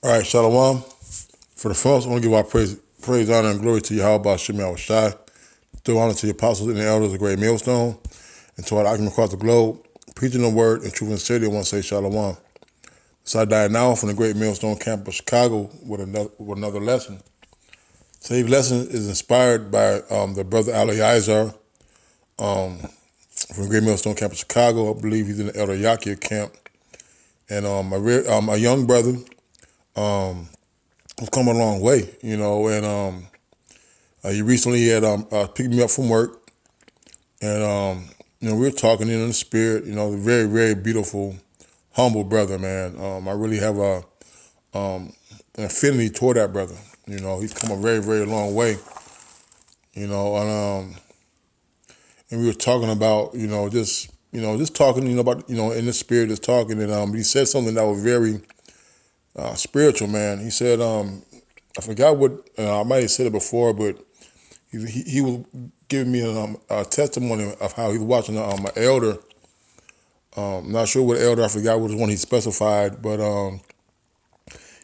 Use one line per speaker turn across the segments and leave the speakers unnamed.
All right, Shalom. For the first, I want to give our praise, honor, and glory to Yahweh Shem Shai. Do honor to the apostles and the elders of the great millstone, and to our occupants across the globe, preaching the word in truth and sincerity. I want to say Shalom. So I died now from the great millstone camp of Chicago with another lesson. Today's lesson is inspired by the brother Eliezer from the great millstone camp of Chicago. I believe he's in the Elder Yakia camp, and a young brother. Who's come a long way, and he recently had picked me up from work, and we were talking in the spirit, the very, very beautiful, humble brother, man. I really have an affinity toward that brother. He's come a very, very long way, and we were talking about, just talking, about, in the spirit, just talking, and he said something that was very spiritual, man. He said, I forgot what, I might have said it before, but he was giving me a testimony of how he was watching an elder. I'm not sure what elder, I forgot which one he specified, but he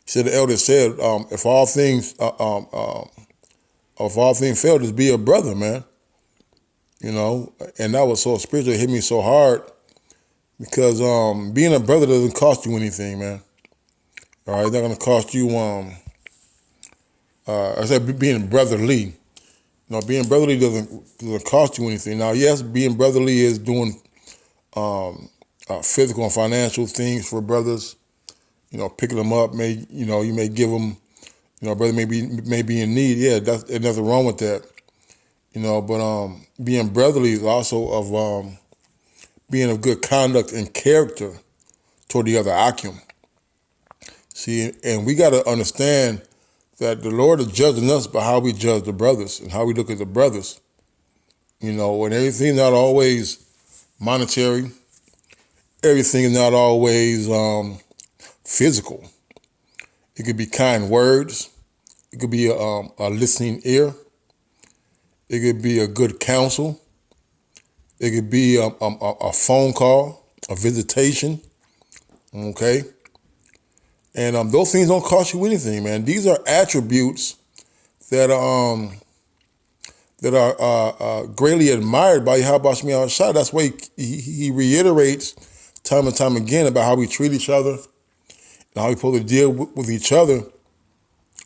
said the elder said, if all things fail, just be a brother, man. And that was so spiritual, it hit me so hard because being a brother doesn't cost you anything, man. All right, it's not going to cost you, I said being brotherly. Being brotherly doesn't cost you anything. Now, yes, being brotherly is doing physical and financial things for brothers. Picking them up, you may give them, brother may be in need. Yeah, there's nothing wrong with that. But being brotherly is also of being of good conduct and character toward the other Akim. See, and we got to understand that the Lord is judging us by how we judge the brothers and how we look at the brothers. And everything's not always monetary. Everything is not always physical. It could be kind words. It could be a listening ear. It could be a good counsel. It could be a phone call, a visitation. Okay? And those things don't cost you anything, man. These are attributes that are greatly admired by Yahweh Shemi Shai. That's why he reiterates time and time again about how we treat each other and how we supposed to deal with each other.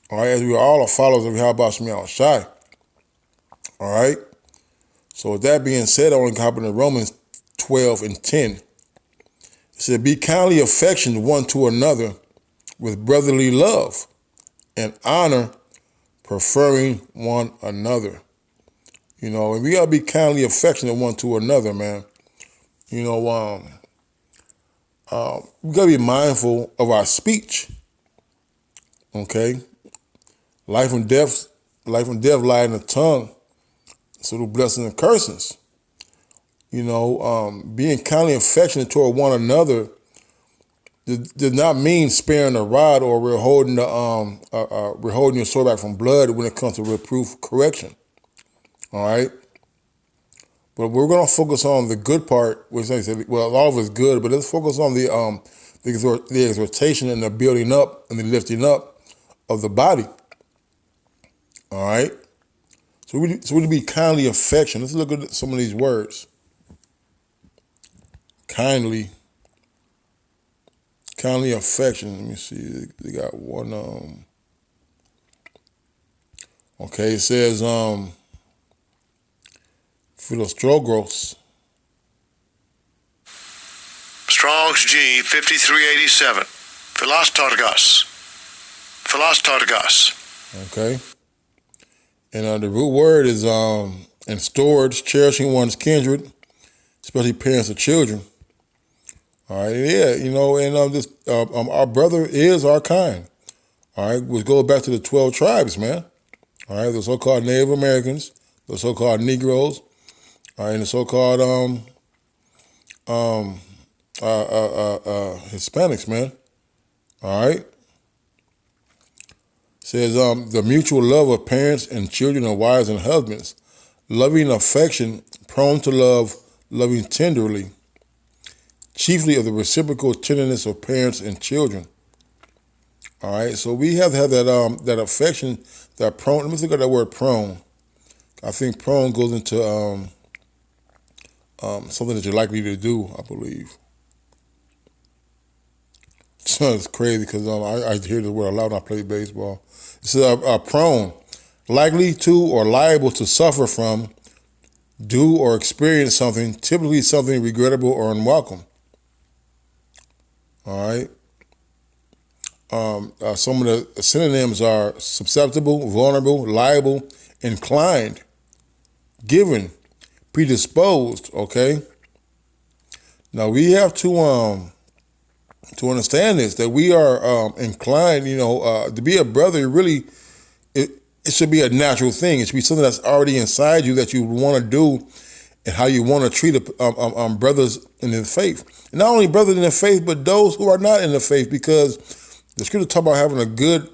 All right, as we all are followers of Yahweh Shemi Shai. All right. So with that being said, I want to hop into Romans 12 and 10. It said, "Be kindly affectioned one to another with brotherly love and honor, preferring one another." And we gotta be kindly affectionate one to another, man. We gotta be mindful of our speech. Okay, life and death lie in the tongue. So the blessings and curses. Being kindly affectionate toward one another does not mean sparing a rod or withholding your sword back from blood when it comes to reproof correction. All right? But we're going to focus on the good part, which I said, well, all of it's good, but let's focus on the exhortation and the building up and the lifting up of the body. All right? So we need to be kindly affectionate. Let's look at some of these words. Kindly affection. Let me see. They got one. Okay, it says Philostrogos.
Strong's G 5387. Philostorgos.
Okay. And the root word is in storage, cherishing one's kindred, especially parents of children. All right, yeah, and our brother is our kind. All right, which goes back to the 12 tribes, man. All right, the so-called Native Americans, the so-called Negroes, all right, and the so-called Hispanics, man. All right. It says the mutual love of parents and children and wives and husbands, loving affection, prone to love, loving tenderly, chiefly of the reciprocal tenderness of parents and children. All right, so we have to have that affection, that prone. Let me look at that word prone. I think prone goes into something that you're likely to do, I believe. So it's crazy because I hear the word a lot when I play baseball. It says prone, likely to or liable to suffer from, do or experience something, typically something regrettable or unwelcome. All right. Some of the synonyms are susceptible, vulnerable, liable, inclined, given, predisposed. Okay. Now we have to understand this, that we are inclined. To be a brother. Really, it should be a natural thing. It should be something that's already inside you that you want to do, and how you want to treat brothers in the faith. And not only brothers in the faith, but those who are not in the faith, because the scripture talk about having a good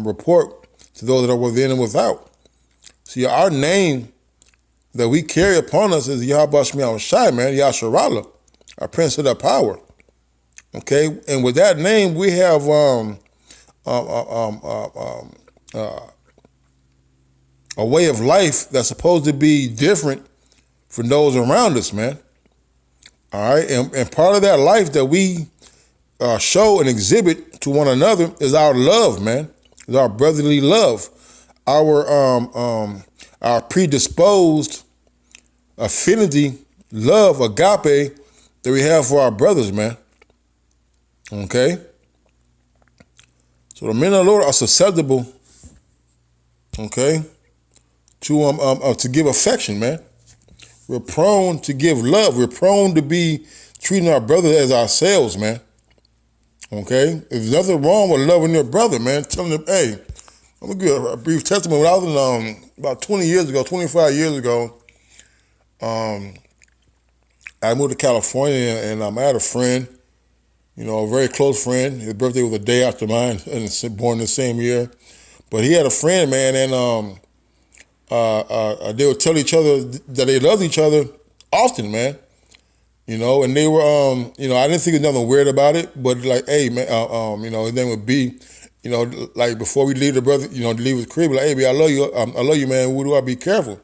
report to those that are within and without. See, our name that we carry upon us is Yahweh Shemiah Shai, man, Yasharallah, our Prince of that power. Okay, and with that name, we have a way of life that's supposed to be different from those around us, man. All right, and part of that life that we show and exhibit to one another is our love, man. Is our brotherly love, our predisposed affinity, love, agape that we have for our brothers, man. Okay, so the men of the Lord are susceptible, okay, to give affection, man. We're prone to give love. We're prone to be treating our brother as ourselves, man. Okay? There's nothing wrong with loving your brother, man. Telling them, hey, I'm going to give a brief testimony. When I was in, about 25 years ago, I moved to California, and I had a friend, a very close friend. His birthday was a day after mine, and born the same year. But he had a friend, man, and they would tell each other that they loved each other often, man. And they were, I didn't think there's nothing weird about it, but like, hey, man, his name would be, like before we leave the brother, leave his crib, like, hey, man, I love you, man. What do I be careful?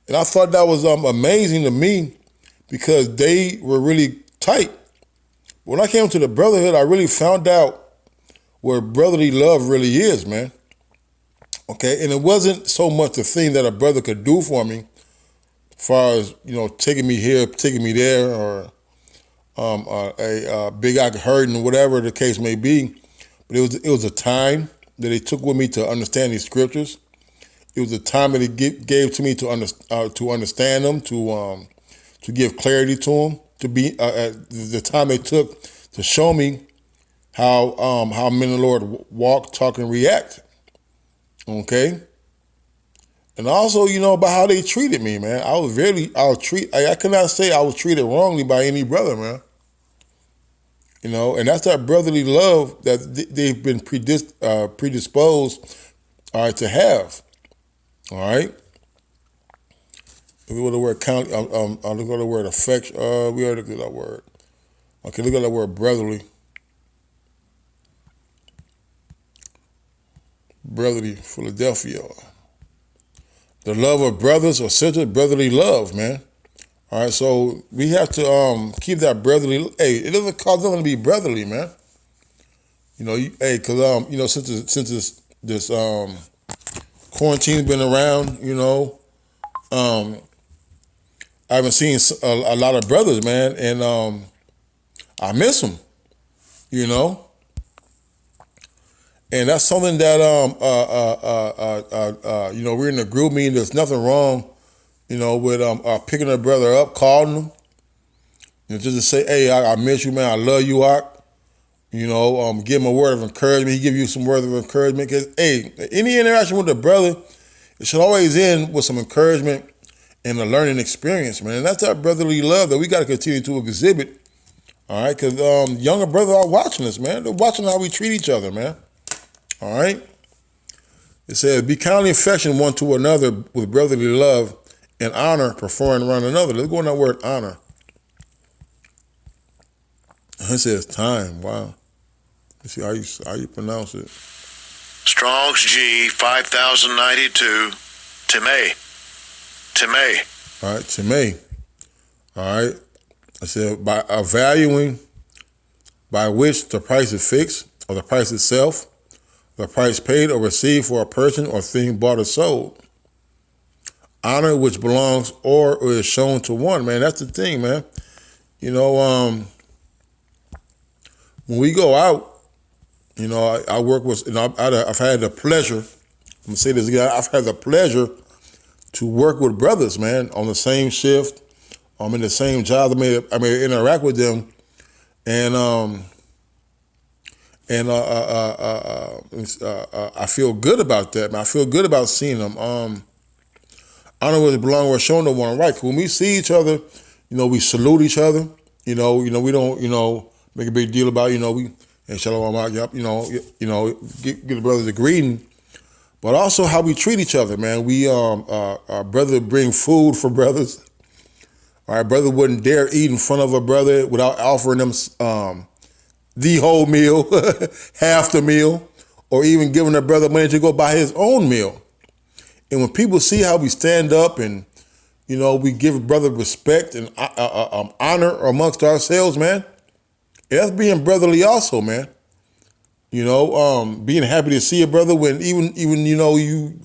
And I thought that was amazing to me because they were really tight. When I came to the brotherhood, I really found out what brotherly love really is, man. Okay, and it wasn't so much the thing that a brother could do for me, as far as, taking me here, taking me there, or a big eye hurting, whatever the case may be. But it was a time that they took with me to understand these scriptures. It was a time that he gave to me to understand them, to give clarity to them, to be the time they took to show me how men of the Lord walk, talk, and react. Okay. And also, about how they treated me, man. I cannot say I was treated wrongly by any brother, man. And that's that brotherly love that they've been predisposed, all right, to have. All right. Look at the word count. Look at the word affection. We already looked at that word. Okay, look at that word brotherly. Brotherly, Philadelphia. The love of brothers or sisters, brotherly love, man. All right, so we have to keep that brotherly. Hey, it doesn't cost nothing to be brotherly, man. Because since this quarantine's been around, I haven't seen a lot of brothers, man, and I miss them. And that's something that we're in a group meeting. There's nothing wrong, with picking a brother up, calling him, just to say, hey, I miss you, man. I love you, Ak. Give him a word of encouragement. He give you some words of encouragement. Because, hey, any interaction with a brother, it should always end with some encouragement and a learning experience, man. And that's that brotherly love that we got to continue to exhibit. All right, because younger brothers are watching us, man. They're watching how we treat each other, man. All right. It says, be kindly affectionate one to another with brotherly love and honor, preferring one another. Let's go on that word honor. It says time. Wow. Let's see how you pronounce it.
Strong's G 5092. Timay.
All right, to me. All right. I said by a valuing by which the price is fixed, or the price itself, the price paid or received for a person or thing bought or sold. Honor which belongs or is shown to one, man. That's the thing, man. You know, when we go out, you know, I work with, you know, I've had the pleasure, I'm gonna say this again, I've had the pleasure to work with brothers, man, on the same shift, in the same job. I may interact with them, and I feel good about that, man. I feel good about seeing them. Honor where it belongs, where it's shown to one, right? 'Cause when we see each other, you know, we salute each other. You know, we don't, make a big deal about, we and shalom, give the brothers a greeting, but also how we treat each other, man. We, our brother bring food for brothers. Our brother wouldn't dare eat in front of a brother without offering them the whole meal, half the meal, or even giving a brother money to go buy his own meal. And when people see how we stand up and, we give a brother respect and honor amongst ourselves, man, that's being brotherly also, man. Being happy to see a brother when even you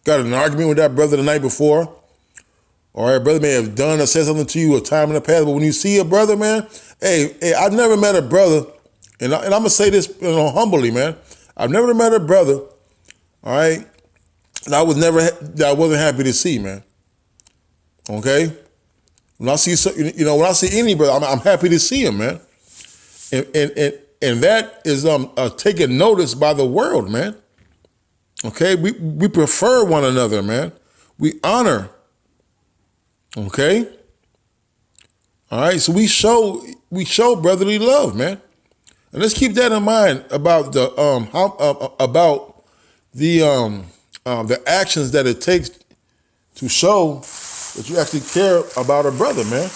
got an argument with that brother the night before, or a brother may have done or said something to you a time in the past, but when you see a brother, man, hey, I've never met a brother, and I'm gonna say this, humbly, man. I've never met a brother, all right, that I wasn't happy to see, man. Okay, when I see any brother, I'm happy to see him, man, and that is taken notice by the world, man. Okay, we prefer one another, man. We honor. Okay, all right. So we show brotherly love, man, and let's keep that in mind about the the actions that it takes to show that you actually care about a brother, man.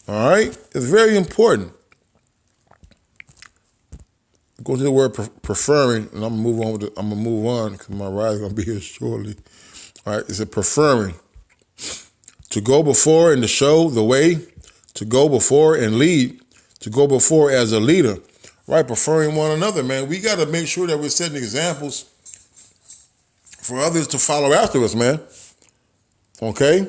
All right, it's very important. Go to the word preferring, and I'm gonna move on because my ride's gonna be here shortly. All right, it's a preferring. To go before and to show the way, to go before and lead, to go before as a leader, right? Preferring one another, man. We got to make sure that we're setting examples for others to follow after us, man. Okay?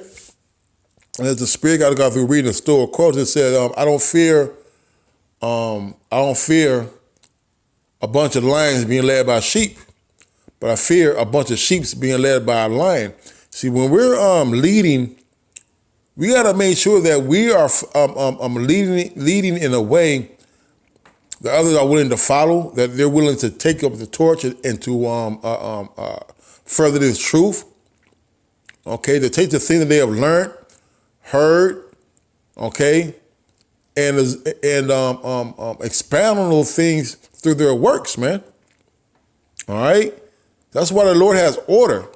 And as the Spirit got to go through reading the story, quote, it said, I don't fear a bunch of lions being led by sheep, but I fear a bunch of sheep being led by a lion. See, when we're leading, we got to make sure that we are leading in a way that others are willing to follow, that they're willing to take up the torch and to further this truth. Okay, to take the thing that they have learned, heard, okay, and expound on those things through their works, man. All right, that's why the Lord has order.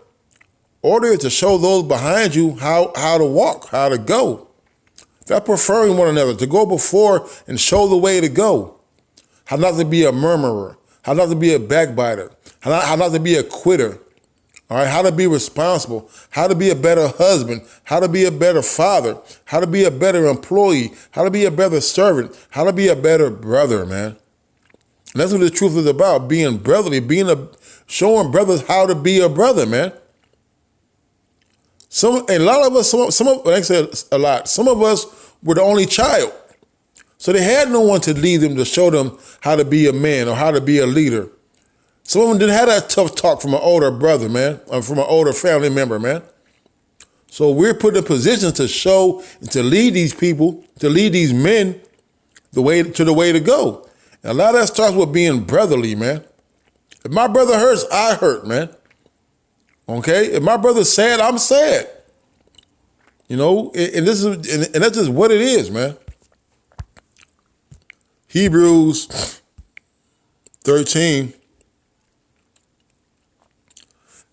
Order is to show those behind you how to walk, how to go. They're preferring one another, to go before and show the way to go. How not to be a murmurer, how not to be a backbiter, how not to be a quitter. All right, how to be responsible, how to be a better husband, how to be a better father, how to be a better employee, how to be a better servant, how to be a better brother, man. And that's what the truth is about, being brotherly, showing brothers how to be a brother, man. Like I said, a lot. Some of us were the only child, so they had no one to lead them, to show them how to be a man or how to be a leader. Some of them didn't have that tough talk from an older brother, man, or from an older family member, man. So we're put in a position to show and to lead these people, to lead these men the way to go. And a lot of that starts with being brotherly, man. If my brother hurts, I hurt, man. Okay, if my brother's sad, I'm sad. And that's just what it is, man. Hebrews 13,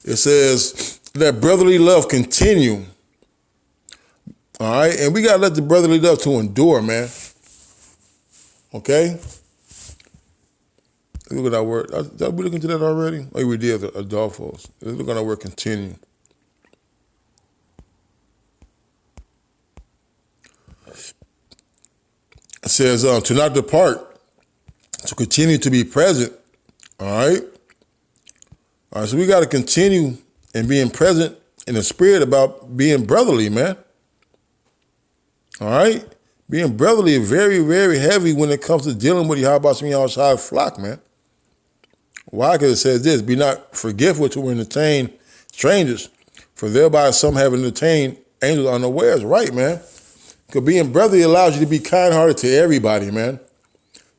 it says, let brotherly love continue. All right, and we gotta let the brotherly love to endure, man. Okay, Look at that word. Did we look into that already? Oh, we did, Adolphos. Let's look at that word continue. It says to not depart, to continue to be present. All right? All right, so we got to continue in being present in the spirit about being brotherly, man. All right? Being brotherly is very, very heavy when it comes to dealing with Yahweh outside flock, man. Why? Because it says this, be not forgetful to entertain strangers, for thereby some have entertained angels unawares. Right, man. Because being brotherly allows you to be kind-hearted to everybody, man.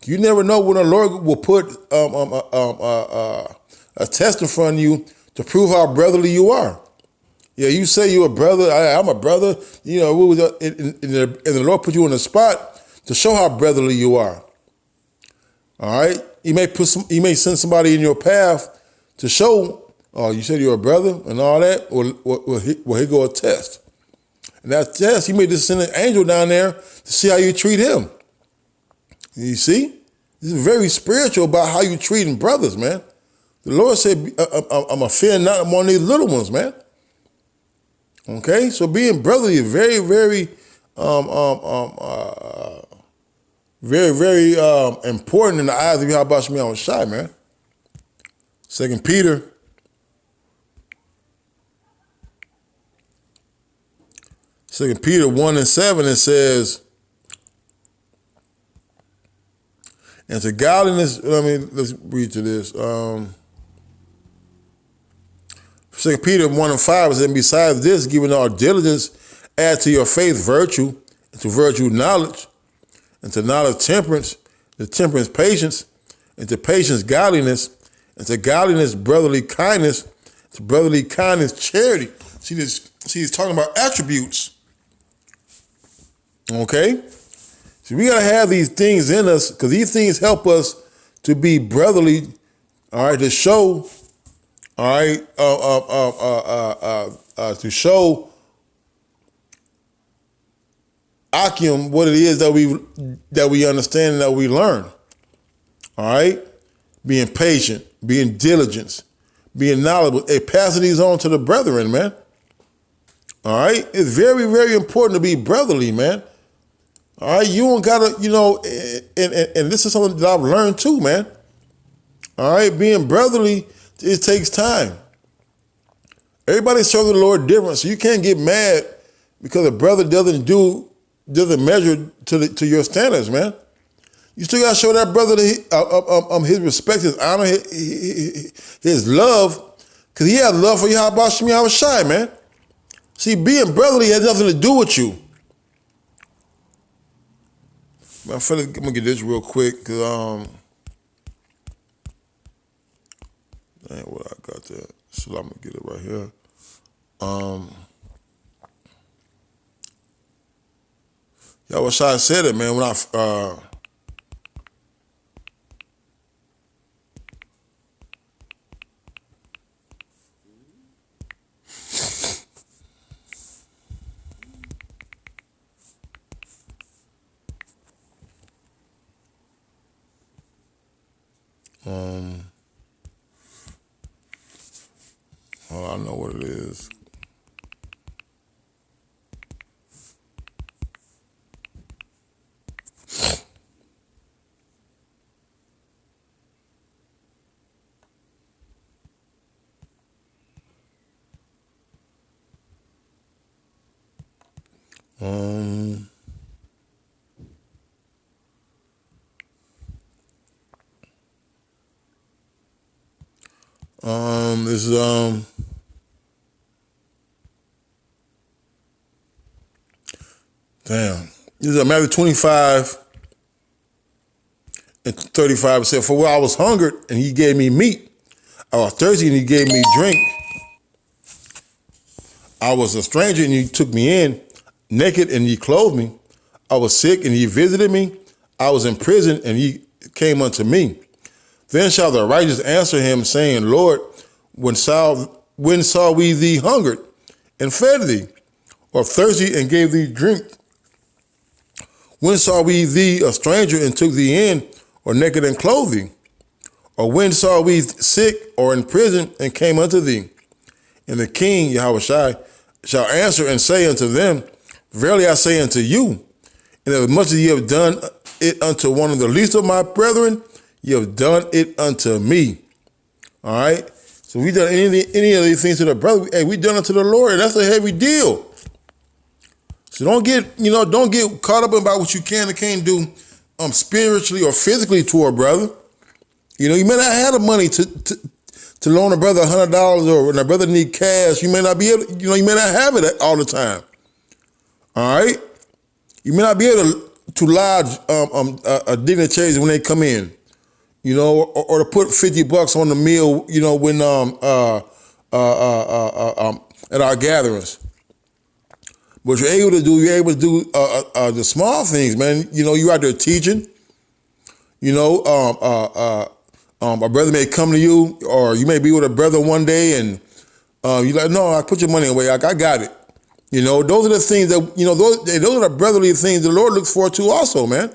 You never know when the Lord will put a test in front of you to prove how brotherly you are. Yeah, you say you're a brother. I'm a brother. You know, and the Lord put you on the spot to show how brotherly you are. All right, He may send somebody in your path to show. Oh, you said you're a brother and all that. Well, here go a test. And that test, He may just send an angel down there to see how you treat him. You see, this is very spiritual about how you treating brothers, man. The Lord said, "I'm a fear not among these little ones, man." Okay, so being brotherly is very, very, very, very important in the eyes of Yahweh Shemi Shai, man. 2 Peter, Second Peter 1:7, it says, "And to godliness." Let's read to this. 2 Peter 1:5 says, "And besides this, giving all diligence, add to your faith virtue, and to virtue knowledge, and to knowledge temperance, to temperance patience, and to patience godliness, and to godliness brotherly kindness, to brotherly kindness charity." See this? See, he's talking about attributes. Okay, so we gotta have these things in us because these things help us to be brotherly. All right, to show. All right, to show Akim what it is that we understand and that we learn. All right, being patient, being diligent, being knowledgeable, passing these on to the brethren, man. All right, it's very, very important to be brotherly, man. All right, you don't gotta, and this is something that I've learned too, man. All right, being brotherly, it takes time. Everybody serves the Lord different, so you can't get mad because a brother doesn't measure to your standards, man. You still gotta show that brother his respect, his honor, his love, because he has love for Yahweh Shemi Shai, man. See, being brotherly has nothing to do with you. I'm gonna get this real quick, because dang, what I got there. So I'm gonna get it right here. Yahweh Shai said it, man, when I oh, I know what it is. This is damn. This is Matthew 25 and 35. It said, "For where I was hungered, and He gave me meat. I was thirsty, and He gave me drink. I was a stranger, and He took me in. Naked, and He clothed me. I was sick, and He visited me. I was in prison, and He came unto me. Then shall the righteous answer Him, saying, Lord, when saw we Thee hungered, and fed Thee, or thirsty, and gave Thee drink? When saw we Thee a stranger, and took Thee in, or naked, and clothed Thee? Or when saw we sick or in prison and came unto thee? And the king, Yahushua, shall answer and say unto them, verily I say unto you, and as much as ye have done it unto one of the least of my brethren, ye have done it unto me. All right? So we done any of these things to the brother, hey, we done it to the Lord, and that's a heavy deal. So don't get caught up about what you can and can't do spiritually or physically to a brother. You may not have the money to loan a brother $100, or when a brother need cash, you may not be able, you may not have it all the time. All right? You may not be able to lodge dignitaries when they come in, or to put $50 on the meal, when at our gatherings. What you're able to do, the small things, man. You're out there teaching. A brother may come to you, or you may be with a brother one day, and you're like, no, I put your money away. I got it. Those are the things that, those are the brotherly things the Lord looks for too also, man.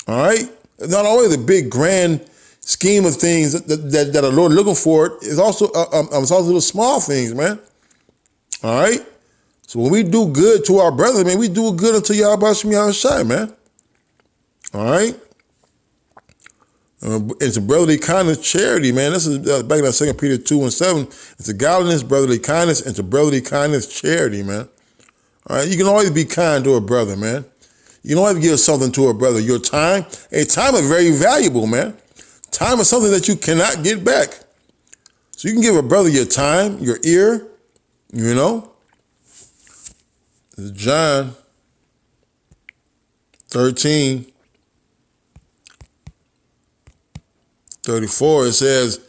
All right? Not always the big grand scheme of things that the Lord looking for. It's also the small things, man. All right? So when we do good to our brother, man, we do good unto Yahweh Shem Yahushai, man. All right? It's a brotherly kindness, charity, man. This is back in that 2 Peter 2:7. It's a godliness, brotherly kindness, and it's a brotherly kindness, charity, man. All right, you can always be kind to a brother, man. You can always give something to a brother. Your time, time is very valuable, man. Time is something that you cannot get back. So you can give a brother your time, your ear, This is John 13:34, it says,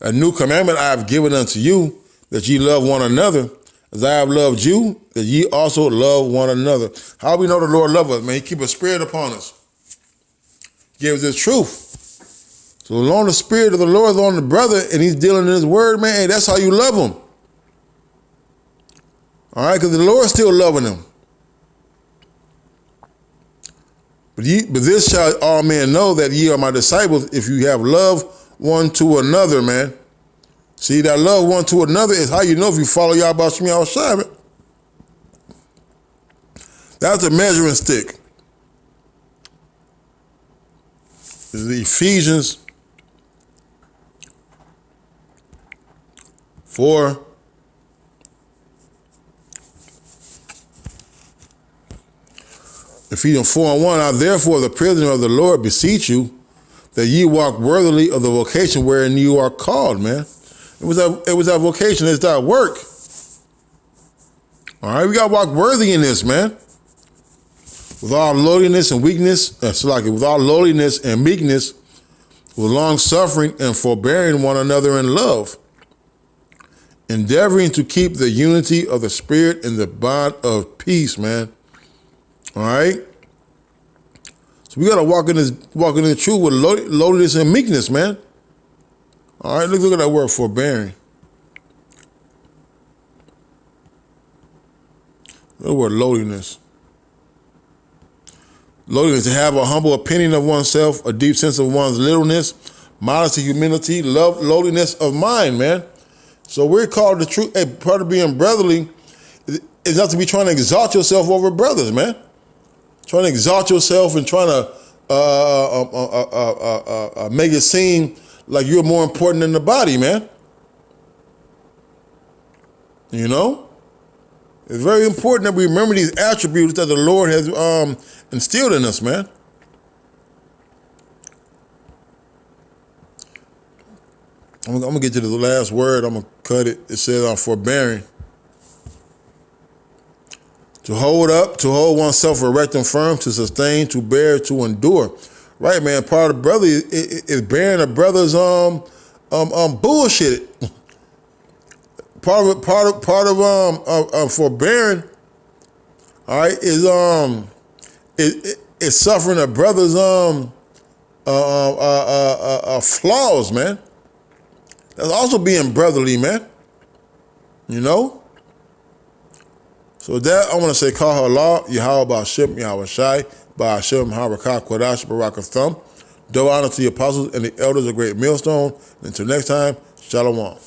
a new commandment I have given unto you, that ye love one another, as I have loved you, that ye also love one another. How we know the Lord loves us, man? He keep a spirit upon us. He gives us truth. So as long as the spirit of the Lord is on the brother, and he's dealing in his word, man, hey, that's how you love him. All right, because the Lord's still loving him. But this shall all men know, that ye are my disciples, if you have love one to another, man. See, that love one to another is how you know if you follow Yahweh Shem Yahushai, man. That's a measuring stick. This is Ephesians 4. Ephesians 4:1, I therefore, the prisoner of the Lord, beseech you that ye walk worthily of the vocation wherein you are called, man. It was our vocation. It's our work. All right, we got to walk worthy in this, man. With all lowliness and weakness, with all lowliness and meekness, with long suffering and forbearing one another in love, endeavoring to keep the unity of the Spirit in the bond of peace, man. All right, so we gotta walk in the truth with lowliness and meekness, man. All right, look at that word, forbearing. The word lowliness. Lowliness, to have a humble opinion of oneself, a deep sense of one's littleness, modesty, humility, lowliness of mind, man. So we're called the truth. Hey, part of being brotherly is not to be trying to exalt yourself over brothers, man. Trying to exalt yourself and trying to make it seem like you're more important than the body, man. It's very important that we remember these attributes that the Lord has instilled in us, man. I'm gonna get to the last word. I'm gonna cut it. It says forbearing. To hold oneself erect and firm, to sustain, to bear, to endure. Right, man. Part of the brother is bearing a brother's bullshit. Part of forbearing, all right, is suffering a brother's flaws, man. That's also being brotherly, man. So with that, I want to say, Kah Allah, Yahweh Ba'ashem, Yahweh Shai, Ba'ashem, Harakah, Kodash, Barakathum. Double honor to the apostles and the elders of Great Millstone. Until next time, Shalom.